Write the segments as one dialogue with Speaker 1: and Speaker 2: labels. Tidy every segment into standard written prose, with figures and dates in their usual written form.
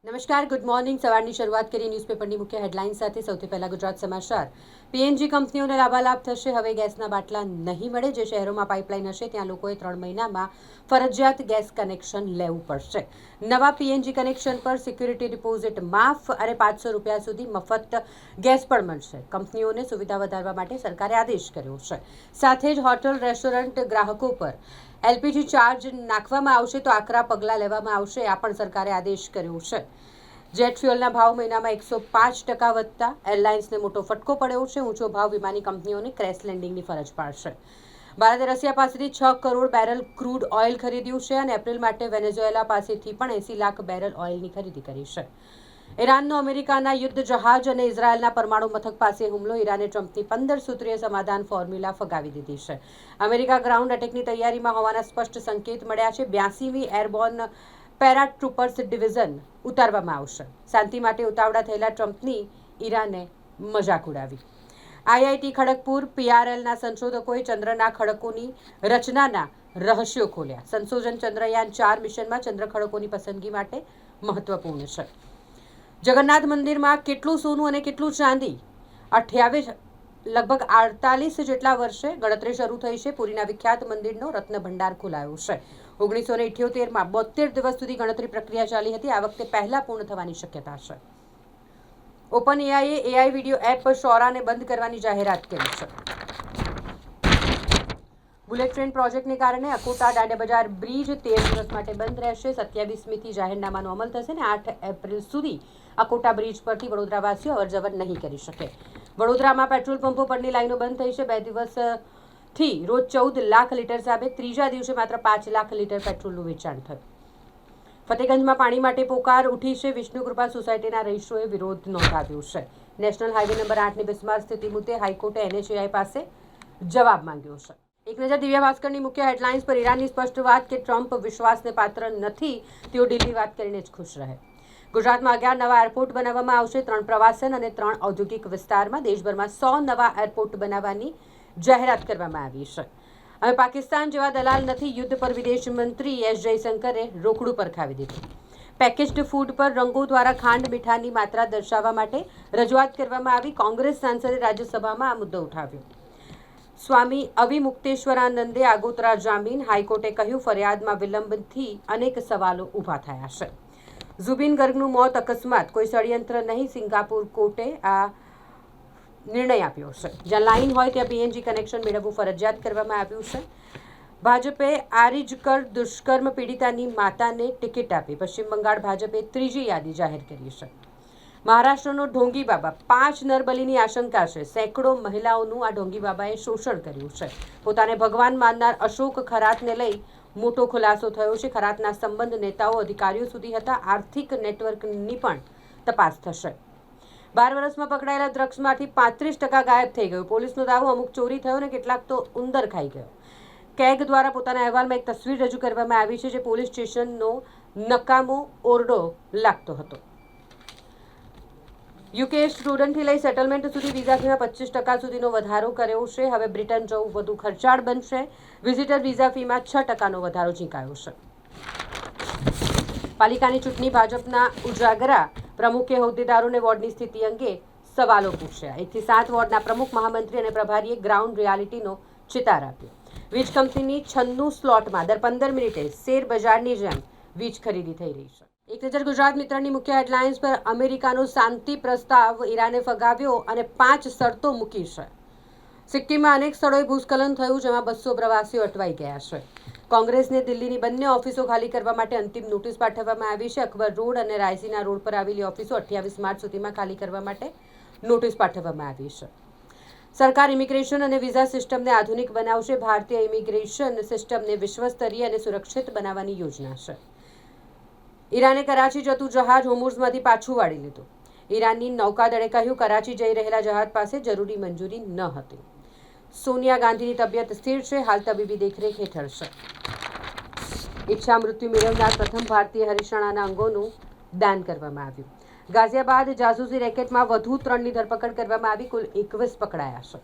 Speaker 1: નમસ્કાર, good morning. સવારની શરૂઆત કરી ન્યૂઝપેપરની મુખ્ય હેડલાઇન સાથે. સૌથી પહેલા ગુજરાત સમાચાર. પીએનજી કંપનીઓને લાભાલાભ થશે. હવે ગેસના બાટલા નહીં મળે. જે શહેરોમાં પાઇપલાઇન હશે ત્યાં લોકોએ 3 મહિનામાં ફરજિયાત ગેસ કનેક્શન લેવું પડશે. નવા પીએનજી કનેક્શન પર સિક્યુરિટી ડિપોઝિટ માફ અને ₹500 સુધી મફત ગેસ પણ મળશે. કંપનીઓને સુવિધા વધારવા માટે સરકારે આદેશ કર્યો છે. સાથે જ હોટલ રેસ્ટોરન્ટ ગ્રાહકો પર એલપીજી ચાર્જ નાખવામાં આવશે તો આકરા પગલાં લેવામાં આવશે. આ પણ સરકારે આદેશ કર્યો છે. જેટ ફ્યુઅલના ભાવ મહિનામાં 105% વધતા એરલાઇન્સને મોટો ફટકો પડ્યો છે. ઊંચો ભાવ વિમાની કંપનીઓને ક્રેશ લેન્ડિંગની ફરજ પાડશે. ભારતે રશિયા પાસેથી 6 કરોડ બેરલ ક્રૂડ ઓઇલ ખરીદ્યું છે અને એપ્રિલ માટે વેનેઝુએલા પાસેથી પણ 80 લાખ બેરલ ઓઇલની ખરીદી કરી છે. ઈરાનનો અમેરિકાના યુદ્ધ જહાજ અને ઇઝરાયેલના પરમાણુ મથક પાસે હુમલો. ઈરાને ટ્રમ્પની 15 સૂત્રીય સમાધાન ફોર્મ્યુલા ફગાવી દીધી છે. અમેરિકા ગ્રાઉન્ડ એટેકની તૈયારીમાં હોવાના સ્પષ્ટ સંકેત મળ્યા છે. 82મી એરબોર્ન પેરાટ્રુપર્સ ડિવિઝન ઉતારવામાં આવશે. શાંતિ માટે ઉતાવળા થયેલા ટ્રમ્પની ઈરાને મજાક ઉડાવી. આઈઆઈટી ખડગપુર પીઆરએલના સંશોધકોએ ચંદ્રના ખડકોની રચનાના રહસ્યો ખોલ્યા. સંશોધન ચંદ્રયાન 4 મિશનમાં ચંદ્ર ખડકોની પસંદગી માટે મહત્વપૂર્ણ છે. જગન્નાથ મંદિરમાં કેટલું સોનું અને કેટલું ચાંદી? 28 લગભગ 48 જેટલા વર્ષે ગણતરી શરૂ થઈ છે. પુરીના વિખ્યાત મંદિરનો રત્ન ભંડાર ખોલાયો છે. 1978માં 72 દિવસ સુધી ગણતરી પ્રક્રિયા ચાલી હતી. આ વખતે પહેલા પૂર્ણ થવાની શક્યતા છે. ઓપન એઆઈએ એઆઈ વિડીયો એપ શોરાને બંધ કરવાની જાહેરાત કરી છે. બુલેટ ટ્રેન પ્રોજેક્ટને કારણે અકોટા દાંડિયા બજાર બ્રિજ 13 દિવસ માટે બંધ રહેશે. 27મીથી જાહેરનામાનો અમલ થશે અને 8 એપ્રિલ સુધી અકોટા બ્રિજ પરથી વડોદરાવાસીઓ અવરજવર નહીં કરી શકે. વડોદરામાં પેટ્રોલ પંપો પરની લાઈનો બંધ થઈ છે. 2 દિવસથી રોજ 14 લાખ લીટર સામે ત્રીજા દિવસે માત્ર 5 લાખ લીટર પેટ્રોલનું વેચાણ થયું. ફતેગંજમાં પાણી માટે પોકાર ઉઠી છે. વિષ્ણુકૃપા સોસાયટીના રહીશોએ વિરોધ નોંધાવ્યો છે. નેશનલ હાઈવે નંબર 8ની બિસ્માર સ્થિતિ મુદ્દે હાઈકોર્ટે એનએચએઆઈ પાસે જવાબ માંગ્યો છે. એક નજર દિવ્ય ભાસ્કરની મુખ્ય હેડલાઇન્સ પર. ઈરાનની સ્પષ્ટ વાત કે ટ્રમ્પ વિશ્વાસને પાત્ર નથી. તેઓ દિલ્હી વાત કરીને જ ખુશ રહે. ગુજરાતમાં 11 નવા એરપોર્ટ બનાવવામાં આવશે. 3 પ્રવાસન અને 3 ઔદ્યોગિક વિસ્તારમાં. દેશભરમાં 100 નવા એરપોર્ટ બનાવવાની જાહેરાત કરવામાં આવી છે. હવે પાકિસ્તાન જેવા દલાલ નથી. યુદ્ધ પર વિદેશ મંત્રી એસ જયશંકરે રોકડું પરખાવી દીધું. પેકેજ્ડ ફૂડ પર રંગો દ્વારા ખાંડ મીઠાની માત્રા દર્શાવવા માટે રજૂઆત કરવામાં આવી. કોંગ્રેસ સાંસદે રાજ્યસભામાં આ મુદ્દો ઉઠાવ્યો. સ્વામી અવિમુક્તેશ્વરાનંદે આગોતરા જામીન. હાઈકોર્ટે કહ્યું ફરિયાદમાં વિલંબથી અનેક સવાલો ઊભા થયા છે. ઝુબીન ગર્ગનું મોત અકસ્માત, કોઈ ષડયંત્ર નહીં. સિંગાપુર કોર્ટે આ નિર્ણય આપ્યો છે. જ્યાં લાઈન હોય ત્યાં પીએનજી કનેક્શન મેળવવું ફરજિયાત કરવામાં આવ્યું છે. ભાજપે આરીજકર દુષ્કર્મ પીડિતાની માતાને ટિકિટ આપી. પશ્ચિમ બંગાળ ભાજપે ત્રીજી યાદી જાહેર કરી છે. મહારાષ્ટ્રનો ઢોંગી બાબા, 5 નરબલીની આશંકા છે. સેંકડો મહિલાઓનું આ ઢોંગી બાબાએ શોષણ કર્યું છે. પોતાને ભગવાન માનનાર અશોક ખરાતને લઈ મોટો ખુલાસો થયો છે. ખરાતના સંબંધ નેતાઓ અધિકારીઓ સુધી હતા. આર્થિક નેટવર્કની પણ તપાસ થશે. 12 વર્ષમાં પકડાયેલા ડ્રગ્સમાંથી 35% ગાયબ થઈ ગયું. પોલીસનો દાવો અમુક ચોરી થયો અને કેટલાક તો ઉંદર ખાઈ ગયો. કેગ દ્વારા પોતાના અહેવાલમાં એક તસવીર રજૂ કરવામાં આવી છે જે પોલીસ સ્ટેશનનો નકામો ઓરડો લાગતો હતો. યુકે સ્ટુડન્ટથી લઈ સેટલમેન્ટ સુધી વિઝા ફીમાં 25% સુધીનો વધારો કર્યો છે. હવે બ્રિટન જવું વધુ ખર્ચાળ બનશે. વિઝિટર વિઝા ફીમાં 6%નો વધારો ઝીંકાયો છે. પાલિકાની ચૂંટણી. ભાજપના ઉજાગરા પ્રમુખે હોદ્દેદારોને વોર્ડની સ્થિતિ અંગે સવાલો પૂછ્યા. 1 થી 7 વોર્ડના પ્રમુખ, મહામંત્રી અને પ્રભારીએ ગ્રાઉન્ડ રિયાલિટીનો ચિતાર આપ્યો. વીજ કંપનીની 96 સ્લોટમાં દર 15 મિનિટે શેર બજારની જેમ વીજ ખરીદી થઈ રહી છે. એક નજર ગુજરાત મિત્રની મુખ્ય હેડલાઇન્સ પર. અમેરિકાનો શાંતિ પ્રસ્તાવ ઈરાને ફગાવ્યો અને 5 શરતો મૂકી છે. સિક્કિમમાં અનેક સ્થળોએ ભૂસ્ખલન થયું જેમાં 200 પ્રવાસીઓ અટવાઈ ગયા છે. કોંગ્રેસને દિલ્હીની બંને ઓફિસો ખાલી કરવા માટે અંતિમ નોટિસ પાઠવવામાં આવી છે. અકબર રોડ અને રાયસીના રોડ પર આવેલી ઓફિસો 28 માર્ચ સુધીમાં ખાલી કરવા માટે નોટિસ પાઠવવામાં આવી છે. સરકાર ઇમિગ્રેશન અને વિઝા સિસ્ટમને આધુનિક બનાવશે. ભારતીય ઇમિગ્રેશન સિસ્ટમને વિશ્વસ્તરીય અને સુરક્ષિત બનાવવાની યોજના છે. ઈરાને કરાચી જતું જહાજ હોર્મુઝમાંથી પાછું વાળી લીધું. ઈરાનની નૌકાદળે કહ્યું કરાચી જઈ રહેલા જહાજ પાસે જરૂરી મંજૂરી ન હતી. સોનિયા ગાંધીની તબિયત સ્થિર છે. હાલ તબીબી દેખરેખ હેઠળ છે. ઈચ્છા મૃત્યુ મેળવનાર પ્રથમ ભારતીય હરિયાણાના અંગોનું દાન કરવામાં આવ્યું. ગાઝિયાબાદ જાસૂસી રેકેટમાં વધુ 3ની ધરપકડ કરવામાં આવી. કુલ 21 પકડાયા છે.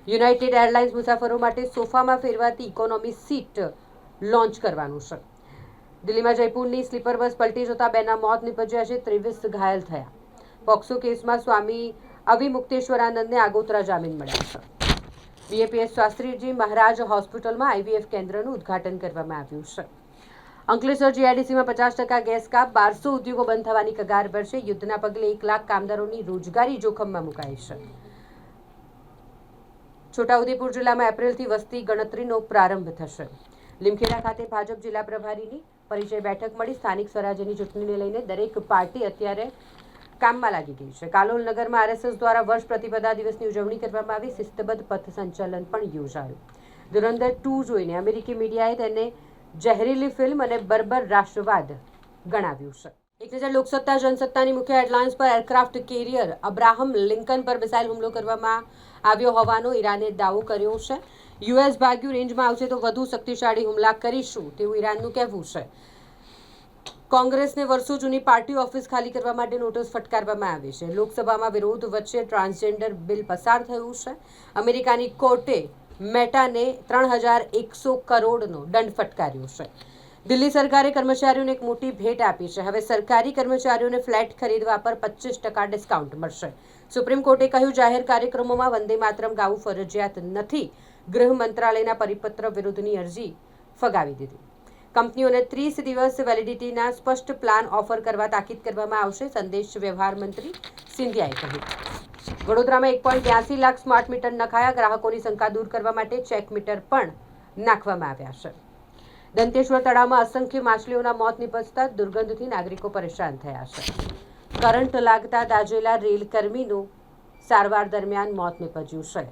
Speaker 1: યુનાઇટેડ એરલાઇન્સ મુસાફરો માટે સોફામાં ફેરવાતી ઇકોનોમી સીટ લોન્ચ કરવાનું છે. દિલ્હીમાં જયપુરની સ્લીપર બસ પલટી જતા બેના મોત નીપજ્યા છે, 23 ઘાયલ થયા. પોક્સો કેસમાં સ્વામી અવિમુક્તેશ્વરાનંદને આગોતરા જામીન મળ્યા છે. બીએપીએસ શાસ્ત્રીજી મહારાજ હોસ્પિટલમાં આઈવીએફ કેન્દ્રનું ઉદ્ઘાટન કરવામાં આવ્યું છે. અંકલેશ્વર જીઆઈડીસીમાં 50% ગેસ કાપ, 1200 ઉદ્યોગો બંધ થવાની કગાર પર છે. યુદ્ધના પગલે 1 લાખ કામદારોની રોજગારી જોખમમાં મુકાઈ છે. છોટાઉદેપુર જિલ્લામાં એપ્રિલથી વસ્તી ગણતરીનો પ્રારંભ થશે. લીમખેડા ખાતે ભાજપ જિલ્લા પ્રભારીની પરિચય બેઠક મળી. સ્થાનિક સ્વરાજ્યની ચૂંટણીને લઈને દરેક પાર્ટી અત્યારે કામમાં લાગી ગઈ છે. કાલોલ નગરમાં આરએસએસ દ્વારા વર્ષ પ્રતિપદા દિવસની ઉજવણી કરવામાં આવી. શિસ્તબદ્ધ પથ સંચાલન પણ યોજાયું. ધુરંધર 2 જોઈને અમેરિકી મીડિયાએ તેને જહેરીલી ફિલ્મ અને બર્બર રાષ્ટ્રવાદ ગણાવ્યું છે. એક નજર લોકસત્તા જનસત્તાની મુખ્ય હેડલાઇન્સ પર એરક્રાફ્ટ કેરિયર અબ્રાહમ લિંકન પર મિસાઇલ હુમલો કરવામાં આવ્યો હોવાનો ઈરાને દાવો કર્યો છે. યુએસ ભાગ્યું, રેન્જમાં આવશે તો વધુ શક્તિશાળી હુમલા કરીશું તેવું ઈરાનનું કહેવું છે. કોંગ્રેસને વર્ષો જૂની પાર્ટી ઓફિસ ખાલી કરવા માટે નોટિસ ફટકારવામાં આવી છે. લોકસભામાં વિરોધ વચ્ચે ટ્રાન્સજેન્ડર બિલ પસાર થયું છે. અમેરિકાની કોર્ટે મેટાને 3100 કરોડનો દંડ ફટકાર્યો છે. દિલ્હી સરકારે કર્મચારીઓને એક મોટી ભેટ આપી છે. હવે સરકારી કર્મચારીઓને ફ્લેટ ખરીદવા પર 25% ડિસ્કાઉન્ટ મળશે. સુપ્રીમ કોર્ટે કહ્યું, જાહેર કાર્યક્રમોમાં વંદે માતરમ ગાવું ફરજિયાત નથી. ગૃહ મંત્રાલયના પરિપત્ર વિરુદ્ધની અરજી ફગાવી દીધી. કંપનીઓને 30 દિવસ વેલિડિટીના સ્પષ્ટ પ્લાન ઓફર કરવા તાકીદ કરવામાં આવશે. સંદેશ વ્યવહાર મંત્રી સિંધિયાએ કહ્યું. વડોદરામાં 1.82 લાખ સ્માર્ટ મીટર નખાયા. ગ્રાહકોની શંકા દૂર કરવા માટે ચેક મીટર પણ નાખવામાં આવ્યા છે. દંતેશ્વર તળાવમાં અસંખ્ય માછલીઓના મોત નીપજતા દુર્ગંધથી નાગરિકો પરેશાન થયા છે. કરંટ લાગતા દાઝેલા રેલકર્મીનું સારવાર દરમિયાન મોત નીપજ્યું છે.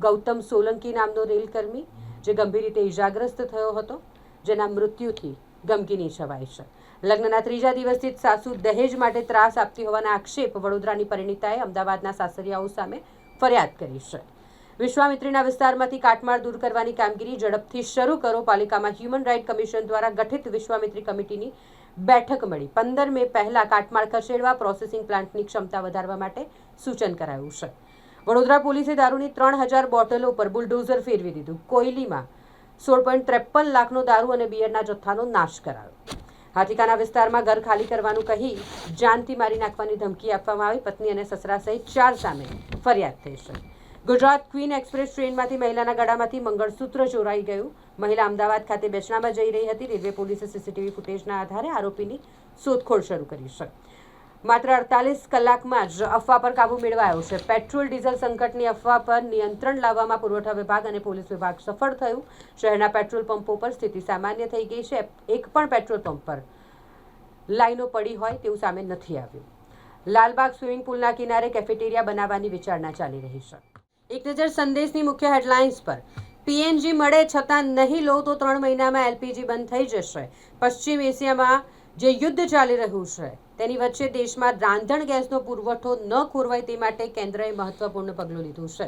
Speaker 1: ગૌતમ સોલંકી નામનો રેલકર્મી જે ગંભીર રીતે ઇજાગ્રસ્ત થયો હતો, જેના મૃત્યુથી ગમગીની છવાઈ છે. લગ્નના 3જા દિવસથી જ સાસુ દહેજ માટે ત્રાસ આપતી હોવાના આક્ષેપ વડોદરાની પરિણીતાએ અમદાવાદના સાસરિયાઓ સામે ફરિયાદ કરી છે. વિશ્વામિત્રીના વિસ્તારમાંથી કાટમાળ દૂર કરવાની કામગીરી ઝડપથી શરૂ કરો. પાલિકામાં હ્યુમન રાઇટ કમિશન દ્વારા ગઠિત વિશ્વામિત્રી કમિટીની બેઠક મળી. 15 મે પહેલા કાટમાળ ખસેડવા, પ્રોસેસિંગ પ્લાન્ટની ક્ષમતા વધારવા માટે સૂચન કરાયું છે. વડોદરા પોલીસે દારૂની 3000 બોટલો પર બુલડોઝર ફેરવી દીધું. કોયલીમાં 16.53 લાખનો દારૂ અને બિયરના જથ્થાનો નાશ કરાયો. હાથીકાના વિસ્તારમાં ઘર ખાલી કરવાનું કહી જાનથી મારી નાખવાની ધમકી આપવામાં આવી. પત્ની અને સસરા સહિત 4 સામે ફરિયાદ થઈ છે. ગુજરાત ક્વીન એક્સપ્રેસ ટ્રેનમાંથી મહિલાના ગળામાંથી મંગળસૂત્ર ચોરાઈ ગયું. મહિલા અમદાવાદ ખાતે બેચણામાં જઈ રહી હતી. રેલવે પોલીસે સીસીટીવી ફૂટેજના આધારે આરોપીની શોધખોળ શરૂ કરી છે. માત્ર 48 કલાકમાં જ અફવા પર કાબૂ મેળવાયો છે. પેટ્રોલ ડીઝલ સંકટની અફવા પર નિયંત્રણ લાવવામાં પુરવઠા વિભાગ અને પોલીસ વિભાગ સફળ થયું. શહેરના પેટ્રોલ પંપો પર સ્થિતિ સામાન્ય થઈ ગઈ છે. એક પણ પેટ્રોલ પંપ પર લાઈનો પડી હોય તેવું સામે નથી આવ્યું. લાલબાગ સ્વિમિંગ પુલના કિનારે કેફેટેરિયા બનાવવાની વિચારણા ચાલી રહી છે. એક નજર સંદેશની મુખ્ય હેડલાઇન્સ પર. પીએનજી મળે છતાં નહીં લો તો 3 મહિનામાં એલપીજી બંધ થઈ જશે. પશ્ચિમ એશિયામાં જે યુદ્ધ ચાલી રહ્યું છે તેની વચ્ચે દેશમાં રાંધણ ગેસનો પુરવઠો ન ખોરવાય તે માટે કેન્દ્રએ મહત્વપૂર્ણ પગલું લીધું છે.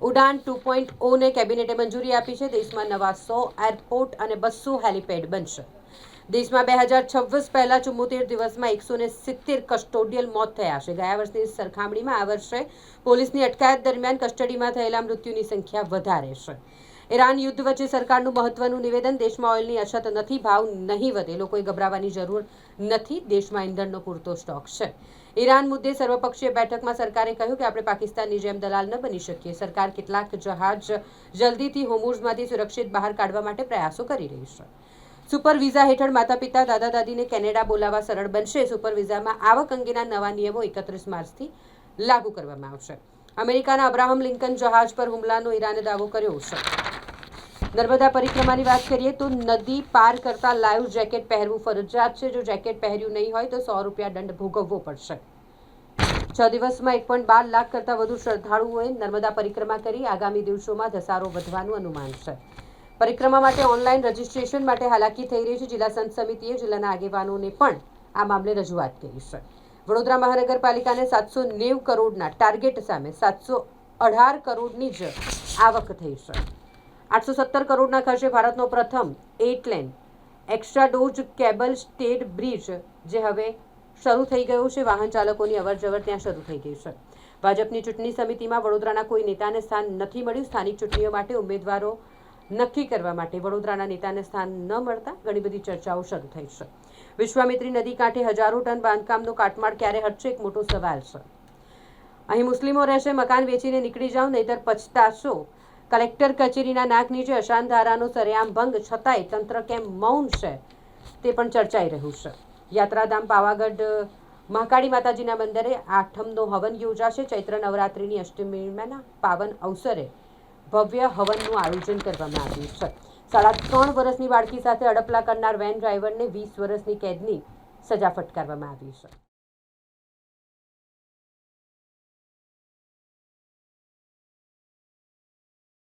Speaker 1: ઉડાન 2.0ને કેબિનેટે મંજૂરી આપી છે. દેશમાં નવા 100 એરપોર્ટ અને 200 હેલિપેડ બનશે. દેશમાં 2026 પહેલા 74 દિવસમાં 170 કસ્ટોડિયલ મોત થયા છે. ગયા વર્ષની સરખામણીમાં આ વર્ષે પોલીસની અટકાયત દરમિયાન કસ્ટડીમાં થયેલા મૃત્યુની સંખ્યા વધારે છે. ઈરાન યુદ્ધ વચ્ચે સરકારનું મહત્વનું નિવેદન. દેશમાં ઓઇલની અછત નથી, ભાવ નહીં વધે, લોકોએ ગભરાવાની જરૂર નથી. દેશમાં ઇંધણનો પૂરતો સ્ટોક છે. ઈરાન મુદ્દે સર્વપક્ષીય બેઠકમાં સરકારે કહ્યું કે આપણે પાકિસ્તાનની જેમ દલાલ ન બની શકીએ. સરકાર કેટલાક જહાજ જલ્દીથી હોર્મુઝમાંથી સુરક્ષિત બહાર કાઢવા માટે પ્રયાસો કરી રહી છે. સુપર વિઝા હેઠળ માતા પિતા દાદા દાદીને કેનેડા બોલાવવા સરળ બનશે. સુપર વિઝામાં આવક અંગેના નવા નિયમો 31 માર્ચથી લાગુ કરવામાં આવશે. અમેરિકાના અબ્રાહમ લિંકન જહાજ પર હુમલાનો ઈરાને દાવો કર્યો છે. નર્મદા પરિક્રમાની વાત કરીએ તો નદી પાર કરતા લાઈવ જેકેટ પહેરવું ફરજિયાત છે. જો જેકેટ પહેર્યું નહીં હોય તો ₹100 દંડ ભોગવવો પડશે. 6 દિવસમાં 1.12 લાખ કરતાં વધુ શ્રદ્ધાળુઓએ નર્મદા પરિક્રમા કરી. આગામી દિવસોમાં ધસારો વધવાનું અનુમાન છે. પરિક્રમા માટે ઓનલાઈન રજીસ્ટ્રેશન માટે હાલાકી થઈ રહી છે. જિલ્લા સંત સમિતિએ જિલ્લાના આગેવાનોને પણ આ મામલે રજૂઆત કરી છે. વડોદરા મહાનગરપાલિકાને 790 કરોડના ટાર્ગેટ સામે 718 કરોડની જ આવક થઈ છે. 817 કરોડના ખર્ચે ભારતનો પ્રથમ 8 lane extradosed cable stayed bridge જે હવે શરૂ થઈ ગયો છે. વાહન ચાલકોની અવરજવર ત્યાં શરૂ થઈ ગઈ છે. ભાજપની ચૂંટણી સમિતિમાં વડોદરાના કોઈ નેતાને સ્થાન નથી મળ્યું. સ્થાનિક ચૂંટણીઓ માટે ઉમેદવારો નક્કી કરવા માટે વડોદરાના નેતાને સ્થાન ન મળતા ઘણી બધી ચર્ચાઓ શરૂ થઈ છે. વિશ્વામિત્રી નદી કાંઠે હજારો ટન બાંધકામનો કાટમાળ ક્યારે હટશે, એક મોટો સવાલ છે. અહીં મુસ્લિમો રહેશે, મકાન વેચીને નીકળી જાઓ, નહીતર પછતાશો. કલેક્ટર કચેરીના નાક નીચે અશાંત ધારાનો સરેઆમ ભંગ છતાંય તંત્ર કેમ મૌન છે તે પણ ચર્ચાઈ રહ્યું છે. યાત્રાધામ પાવાગઢ મહાકાળી માતાજીના મંદિરે આઠમનો હવન યોજાશે. ચૈત્ર નવરાત્રિની અષ્ટમીના પાવન અવસરે ભવ્ય હવનનું આયોજન કરવામાં આવ્યું છે. 3.5 વર્ષની બાળકી સાથે અડપલા કરનાર વેન ડ્રાઈવરને 20 વર્ષની કેદની સજા ફટકારવામાં આવી છે.